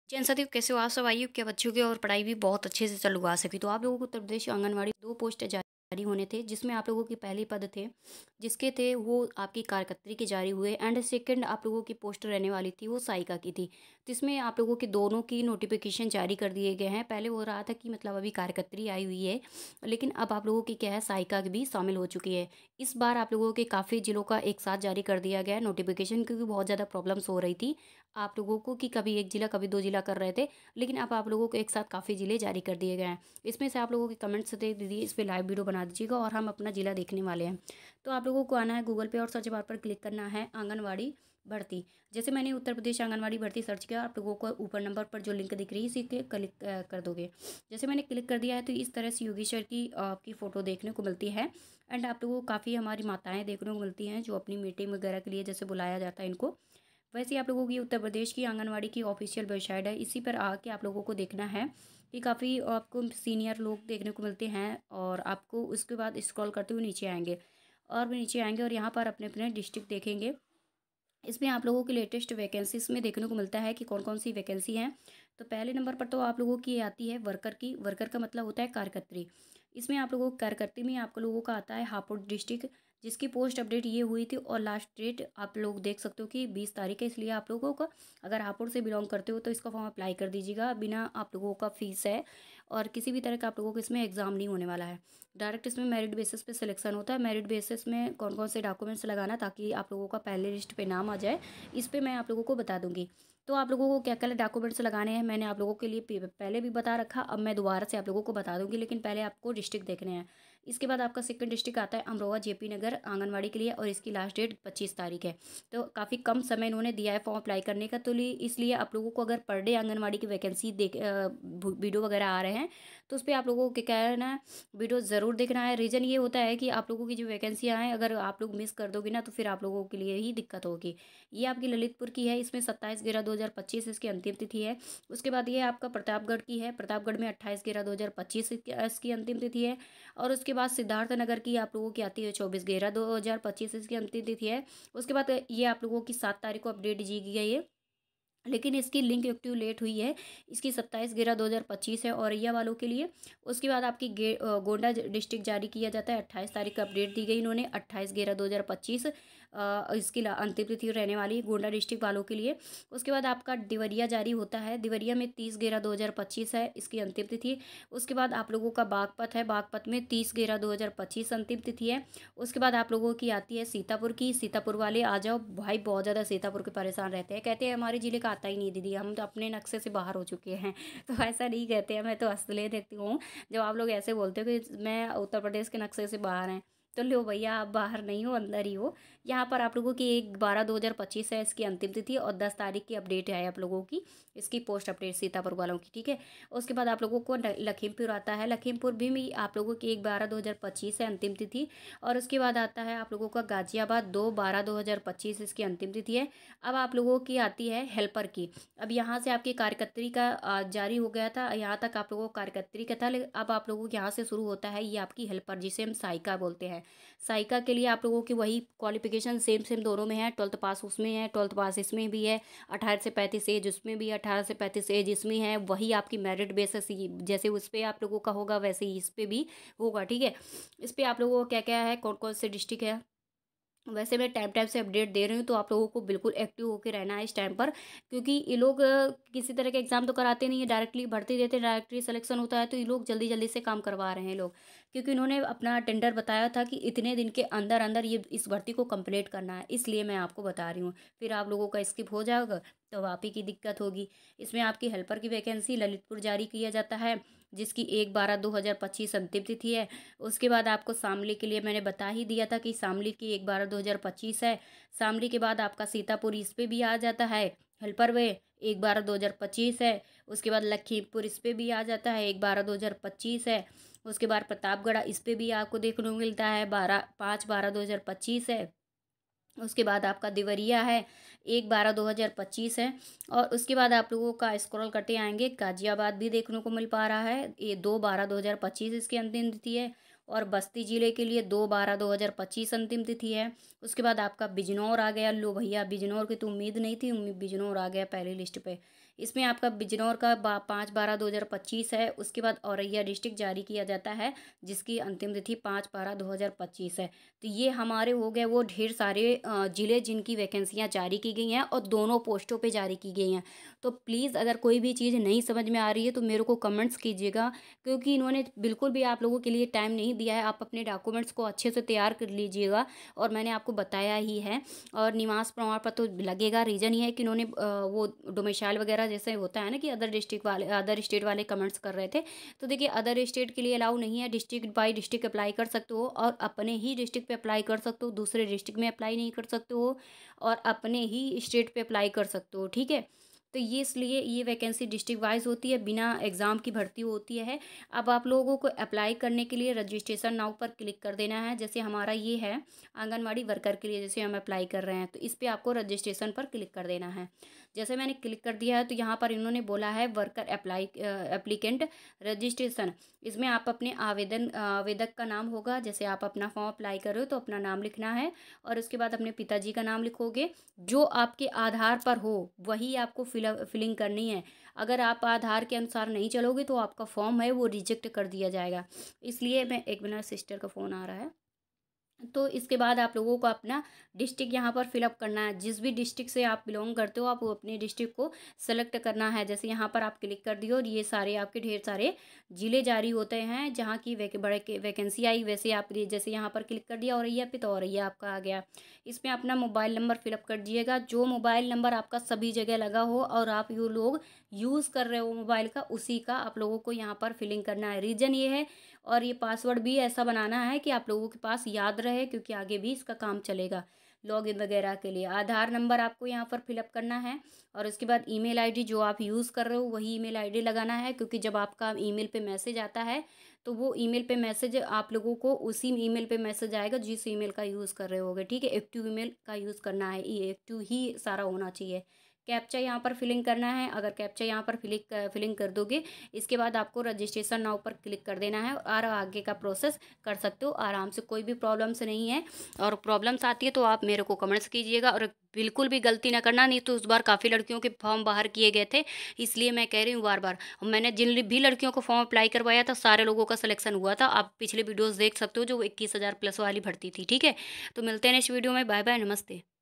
जैन साथियों, कैसे हो आप सब? आइए, क्या बच्चों की और पढ़ाई भी बहुत अच्छे से चालू आ सकी। तो आप लोगों को उत्तर प्रदेश आंगनवाड़ी 2 पोस्ट जारी होने थे, जिसमें आप लोगों के पहले पद थे, जिसके थे वो आपकी कार्यकर्त्री के जारी हुए। एंड सेकंड आप लोगों की पोस्ट रहने वाली थी वो सहायिका की थी। तो इसमें आप लोगों के दोनों की नोटिफिकेशन जारी कर दिए गए हैं। पहले हो रहा था कि मतलब अभी कार्यकर्त्री आई हुई है, लेकिन अब आप लोगों की क्या है, सहायिका भी शामिल हो चुकी है। इस बार आप लोगों के काफ़ी जिलों का एक साथ जारी कर दिया गया है नोटिफिकेशन, क्योंकि बहुत ज़्यादा प्रॉब्लम्स हो रही थी आप लोगों को कि कभी एक जिला कभी 2 जिला कर रहे थे, लेकिन अब आप लोगों को एक साथ काफ़ी ज़िले जारी कर दिए गए हैं। इसमें से आप लोगों के कमेंट्स थे दीदी इस पे लाइव वीडियो बना दीजिएगा और हम अपना ज़िला देखने वाले हैं। तो आप लोगों को आना है गूगल पे और सर्च बार पर क्लिक करना है आंगनवाड़ी भर्ती। जैसे मैंने उत्तर प्रदेश आंगनवाड़ी भर्ती सर्च किया, आप लोगों को ऊपर नंबर पर जो लिंक दिख रही है इसी के क्लिक कर दोगे। जैसे मैंने क्लिक कर दिया है तो इस तरह से योगेश्वर की आपकी फ़ोटो देखने को मिलती है। एंड आप लोगों को काफ़ी हमारी माताएं देखने को मिलती हैं जो अपनी मीटिंग वगैरह के लिए जैसे बुलाया जाता है इनको। वैसे ही आप लोगों की उत्तर प्रदेश की आंगनवाड़ी की ऑफिशियल वेबसाइट है, इसी पर आके आप लोगों को देखना है कि काफ़ी आपको सीनियर लोग देखने को मिलते हैं। और आपको उसके बाद स्क्रॉल करते हुए नीचे आएंगे और भी नीचे आएंगे और यहाँ पर अपने अपने डिस्ट्रिक्ट देखेंगे। इसमें आप लोगों की लेटेस्ट वैकेंसीज में देखने को मिलता है कि कौन कौन सी वैकेंसी हैं। तो पहले नंबर पर तो आप लोगों की आती है वर्कर की। वर्कर का मतलब होता है कार्यकर्त्री। इसमें आप लोगों को कार्यकर्त्री में आप लोगों का आता है हापुड़ डिस्ट्रिक्ट, जिसकी पोस्ट अपडेट ये हुई थी और लास्ट डेट आप लोग देख सकते हो कि 20 तारीख है। इसलिए आप लोगों का अगर हापुड़ से बिलोंग करते हो तो इसका फॉर्म अप्लाई कर दीजिएगा, बिना आप लोगों का फीस है। और किसी भी तरह का आप लोगों को इसमें एग्ज़ाम नहीं होने वाला है। डायरेक्ट इसमें मेरिट बेसिस पे सिलेक्शन होता है। मेरिट बेसिस में कौन कौन से डॉक्यूमेंट्स लगाना ताकि आप लोगों का पहले लिस्ट पे नाम आ जाए, इस पे मैं आप लोगों को बता दूंगी। तो आप लोगों को क्या क्या डॉक्यूमेंट्स लगाने हैं मैंने आप लोगों के लिए पहले भी बता रखा, अब मैं दोबारा से आप लोगों को बता दूंगी, लेकिन पहले आपको डिस्ट्रिक्ट देखने हैं। इसके बाद आपका सेकंड डिस्ट्रिक्ट आता है अमरोहा जेपी नगर आंगनवाड़ी के लिए, और इसकी लास्ट डेट 25 तारीख है। तो काफ़ी कम समय इन्होंने दिया है फॉर्म अप्लाई करने का। तो इसलिए आप लोगों को अगर पर डे आंगनवाड़ी की वैकेंसी देख वीडियो वगैरह आ रहे हैं तो उस पर आप लोगों को क्या करना है, वीडियो ज़रूर देखना है। रीज़न ये होता है कि आप लोगों की जो वैकेंसियाँ हैं अगर आप लोग मिस कर दोगे ना तो फिर आप लोगों के लिए ही दिक्कत होगी। ये आपकी ललितपुर की है, इसमें 27/11/2025 इसकी अंतिम तिथि है। उसके बाद ये आपका प्रतापगढ़ की है, प्रतापगढ़ में 28/11/2025 इसकी अंतिम तिथि है। और उसके बाद सिद्धार्थनगर की आप लोगों की आती है 24/11/2025 इसकी अंतिम तिथि है। उसके बाद ये आप लोगों की 7 तारीख को अपडेट दी गई है, लेकिन इसकी लिंक एक्टिव लेट हुई है। इसकी 27/11/2025 है औरैया वालों के लिए। उसके बाद आपकी गोंडा डिस्ट्रिक्ट जारी किया जाता है, 28 तारीख का अपडेट दी गई इन्होंने, 28/11/2025 इसकी अंतिम तिथि रहने वाली है गोंडा डिस्ट्रिक्ट वालों के लिए। उसके बाद आपका देवरिया जारी होता है, देवरिया में 30/11/2025 है इसकी अंतिम तिथि। उसके बाद आप लोगों का बागपत है, बागपत में 30/11/2025 अंतिम तिथि है। उसके बाद आप लोगों की आती है सीतापुर की, सीतापुर वाले आ जाओ भाई, बहुत ज़्यादा सीतापुर के परेशान रहते हैं, कहते हैं हमारे ज़िले का आता ही नहीं दीदी, हम तो अपने नक्शे से बाहर हो चुके हैं। तो ऐसा नहीं कहते हैं, मैं तो हंसले देखती हूँ जब आप लोग ऐसे बोलते हो कि मैं उत्तर प्रदेश के नक्शे से बाहर हैं। तो लो भैया, आप बाहर नहीं हो, अंदर ही हो। यहाँ पर आप लोगों की 1/12/2025 है इसकी अंतिम तिथि, और 10 तारीख की अपडेट है आप लोगों की इसकी पोस्ट अपडेट सीतापुर वालों की, ठीक है। उसके बाद आप लोगों को लखीमपुर आता है, लखीमपुर भी आप लोगों की 1/12/2025 है अंतिम तिथि। और उसके बाद आता है आप लोगों का गाजियाबाद, 2/12/2025 इसकी अंतिम तिथि है। अब आप लोगों की आती है हेल्पर की। अब यहाँ से आपकी कार्यकर्त्री का जारी हो गया था, यहाँ तक आप लोगों को कार्यकर्त्री का था, लेकिन अब आप लोगों को यहाँ से शुरू होता है ये आपकी हेल्पर, जिसे हम सहायिका बोलते हैं। सहायिका के लिए आप लोगों की वही क्वालिफिकेशन सेम सेम दोनों में है, 12th पास उसमें है, 12th पास इसमें भी है, 18 से 35 एज उसमें भी है, 18 से 35 एज इसमें है। वही आपकी मेरिट बेसिस जैसे उस पर आप लोगों का होगा वैसे ही इस पर भी होगा, ठीक है। इस पर आप लोगों को क्या क्या है, कौन कौन से डिस्ट्रिक्ट है, वैसे मैं टाइम टाइम से अपडेट दे रही हूँ, तो आप लोगों को बिल्कुल एक्टिव होकर रहना है इस टाइम पर। क्योंकि ये लोग किसी तरह के एग्जाम तो कराते नहीं है, डायरेक्टली भर्ती देते, डायरेक्टली सिलेक्शन होता है। तो ये लोग जल्दी जल्दी से काम करवा रहे हैं लोग, क्योंकि इन्होंने अपना टेंडर बताया था कि इतने दिन के अंदर अंदर ये इस भर्ती को कंप्लीट करना है, इसलिए मैं आपको बता रही हूँ। फिर आप लोगों का स्किप हो जाएगा तो आप ही की दिक्कत होगी। इसमें आपकी हेल्पर की वैकेंसी ललितपुर जारी किया जाता है, जिसकी 1/12/2025 अंतिम तिथि है। उसके बाद आपको शामली के लिए मैंने बता ही दिया था कि शामली की 1/12/2025 है। शामली के बाद आपका सीतापुर इस पे भी आ जाता है हेल्पर वे, 1/12/2025 है। उसके बाद लखीमपुर इस पे भी आ जाता है, 1/12/2025 है। उसके बाद प्रतापगढ़ इस पे भी आपको देखने को मिलता है, 5/12/2025 है। उसके बाद आपका देवरिया है, 1/12/2025 है। और उसके बाद आप लोगों का स्क्रॉल करते आएंगे, गाजियाबाद भी देखने को मिल पा रहा है, ये 2/12/2025 इसकी अंतिम तिथि है। और बस्ती जिले के लिए 2/12/2025 अंतिम तिथि है। उसके बाद आपका बिजनौर आ गया, लो भैया बिजनौर की तो उम्मीद नहीं थी, बिजनौर आ गया पहली लिस्ट पे, इसमें आपका बिजनौर का 5/12/2025 है। उसके बाद औरैया डिस्ट्रिक्ट जारी किया जाता है, जिसकी अंतिम तिथि 5/12/2025 है। तो ये हमारे हो गए वो ढेर सारे ज़िले जिनकी वैकेंसियाँ जारी की गई हैं और दोनों पोस्टों पे जारी की गई हैं। तो प्लीज़ अगर कोई भी चीज़ नहीं समझ में आ रही है तो मेरे को कमेंट्स कीजिएगा, क्योंकि इन्होंने बिल्कुल भी आप लोगों के लिए टाइम नहीं दिया है। आप अपने डॉक्यूमेंट्स को अच्छे से तैयार कर लीजिएगा, और मैंने आपको बताया ही है। और निवास प्रमाण पत्र तो लगेगा। रीज़न ये है कि इन्होंने वो डोमिसाइल वगैरह जैसे होता है ना कि अदर स्टेट वाले कमेंट्स कर रहे थे। तो देखिए, अदर स्टेट के लिए अलाउ नहीं है। डिस्ट्रिक्ट बाई डिस्ट्रिक्ट अप्लाई कर सकते हो, और अपने ही डिस्ट्रिक्ट पे अप्लाई कर सकते हो, दूसरे डिस्ट्रिक्ट में अप्लाई नहीं कर सकते हो, और अपने ही स्टेट पे अप्लाई कर सकते हो। ठीक है, तो ये इसलिए ये वैकेंसी डिस्ट्रिक्ट वाइज होती है, बिना एग्ज़ाम की भर्ती होती है। अब आप लोगों को अप्लाई करने के लिए रजिस्ट्रेशन नाउ पर क्लिक कर देना है। जैसे हमारा ये है आंगनवाड़ी वर्कर के लिए, जैसे हम अप्लाई कर रहे हैं, तो इस पर आपको रजिस्ट्रेशन पर क्लिक कर देना है। जैसे मैंने क्लिक कर दिया है तो यहाँ पर इन्होंने बोला है वर्कर एप्लीकेंट रजिस्ट्रेशन। इसमें आप अपने आवेदक का नाम होगा। जैसे आप अपना फॉर्म अप्लाई कर रहे हो तो अपना नाम लिखना है, और उसके बाद अपने पिताजी का नाम लिखोगे। जो आपके आधार पर हो वही आपको फिलिंग करनी है। अगर आप आधार के अनुसार नहीं चलोगे तो आपका फॉर्म है वो रिजेक्ट कर दिया जाएगा। इसलिए मैं एक मिनट, सिस्टर का फ़ोन आ रहा है। तो इसके बाद आप लोगों को अपना डिस्ट्रिक्ट यहाँ पर फिलअप करना है। जिस भी डिस्ट्रिक्ट से आप बिलोंग करते हो, आप वो अपने डिस्ट्रिक्ट को सेलेक्ट करना है। जैसे यहाँ पर आप क्लिक कर दिए और ये सारे आपके ढेर सारे ज़िले जारी होते हैं जहाँ की वैकेंसी आई। वैसे आप जैसे यहाँ पर क्लिक कर दिया औरैया पे, तो औरैया आपका आ गया। इसमें अपना मोबाइल नंबर फिलअप कर दिएगा। जो मोबाइल नंबर आपका सभी जगह लगा हो और आप ये लोग यूज़ कर रहे हो मोबाइल का, उसी का आप लोगों को यहाँ पर फिलिंग करना है। रीज़न ये है, और ये पासवर्ड भी ऐसा बनाना है कि आप लोगों के पास याद रहे, क्योंकि आगे भी इसका काम चलेगा लॉगिन वगैरह के लिए। आधार नंबर आपको यहाँ पर फिलअप करना है, और उसके बाद ईमेल आईडी जो आप यूज़ कर रहे हो वही ईमेल आईडी लगाना है। क्योंकि जब आपका ईमेल पे मैसेज आता है तो वो ईमेल पे मैसेज आप लोगों को उसी ईमेल पे मैसेज आएगा जिस ईमेल का यूज़ कर रहे होगे। ठीक है, एक्टिव ईमेल का यूज़ करना है, ये एक्टिव ही सारा होना चाहिए। कैप्चा यहाँ पर फिलिंग करना है। अगर कैप्चा यहाँ पर फिलिंग कर दोगे, इसके बाद आपको रजिस्ट्रेशन नाउ पर क्लिक कर देना है, और आगे का प्रोसेस कर सकते हो आराम से। कोई भी प्रॉब्लम्स नहीं है, और प्रॉब्लम्स आती है तो आप मेरे को कमेंट्स कीजिएगा। और बिल्कुल भी गलती ना करना, नहीं तो उस बार काफ़ी लड़कियों के फॉर्म बाहर किए गए थे, इसलिए मैं कह रही हूँ बार बार। मैंने जिन भी लड़कियों को फॉर्म अप्लाई करवाया था सारे लोगों का सिलेक्शन हुआ था। आप पिछले वीडियोज़ देख सकते हो जो 21,000 प्लस वाली भर्ती थी। ठीक है, तो मिलते हैं नेक्स्ट वीडियो में। बाय बाय, नमस्ते।